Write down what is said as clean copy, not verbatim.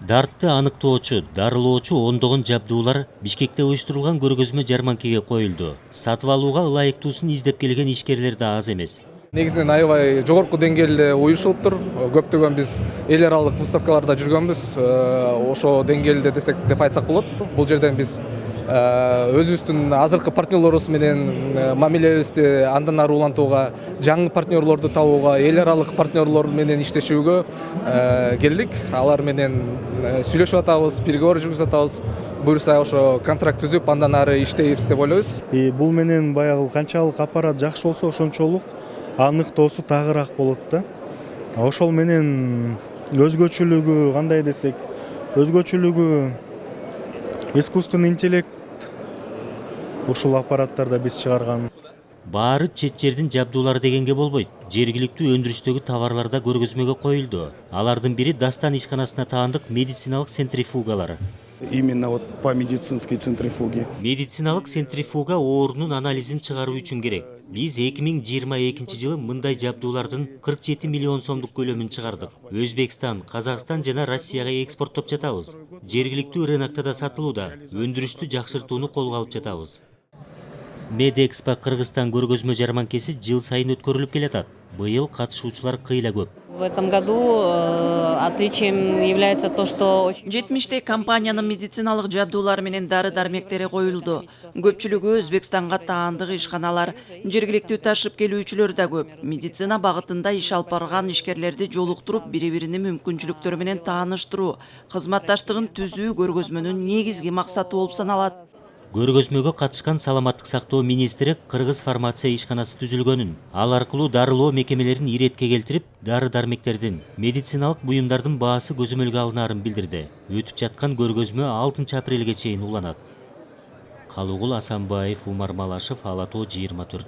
Дартты аныктоочу, дарылоочу ондогон жабдуулар Бишкекте уюштурулган көргөзмө жарманкеге коюлду. Сатып алууга ылайыктуусун издеп келген ишкерлер да аз эмес. Негизинен аябай жогорку деңгээлде уюшулуптур. Көптөгөн биз эл аралык выставкаларда жүргөнбүз. Ошо деңгээлде десек деп айтсак болот. Бул жерден биз өзүбүздүн азыркы партнерлорубуз менен мамилебизди андан ары улантууга, жаңы партнерлорду табууга, эл аралык партнерлор менен иштешүүгө келдик. Алар менен сүйлөшүп атабыз, переговор жүргүзүп атабыз. Буюрса ошо контракт түзүп, андан ары иштейбиз деп ойлойбуз. Бул менен баягы канчалык аппарат жакшы болсо, ошончолук аныктоосу тагыраак болот да. Ошол менен өзгөчөлүгү кандай десек, өзгөчөлүгү искусственный интеллект ушул аппараттарда биз чыгарган. Баары чет жердин жабдуулары дегенге болбойт. Жергиликтүү өндүрүштөгү товарлар да көргөзмөгө коюлду. Алардын бири Дастан ишканасына таандык медициналык центрифугалар. Именно вот по медицинской центрифуге. Медициналык центрифуга оорунун анализин чыгаруу үчүн керек. Биз 2022 жылы мындай жабдуулардын 47 миллион сомдук көлөмүн чыгардык. Өзбекстан, Казакстан жана Россияга экспорттоп жатабыз. Жергиликтүү рынокто да сатылууда. Өндүрүштү жакшыртууну колго алып жатабыз. Медэкспо Кыргызстан көргөзмө жарманкеси жыл сайын өткөрүлүп келатат. Быйыл катышуучулар кыйла көп. В этом году отличием является то, что... Жетимиште компаниянын медициналык жабдуулары менен дары-дармектери коюлду. Көпчүлүгү Өзбекстанга таандык ишканалар, жергиликтүү ташып келүүчүлөр да көп. Медицина багытында иш алып барган ишкерлерди жолуктуруп, бири-биринин мүмкүнчүлүктөрү менен тааныштыруу, кызматташтыгын түзүү көргөзмөнүн негизги максаты болуп саналат. Көргөзмөгө катышкан саламаттык сактоо министри Кыргыз фармация ишканасы түзүлгөнүн, ал аркылуу дарылоо мекемелерин иретке келтирип, дары-дармектердин, медициналык буюмдардын баасы көзөмөлгө алынаарын билдирди. Өтүп жаткан көргөзмө 6 апрелге чейин уланат. Калыгул Асанбаев, Умар Малашев, Ала Тоо 24.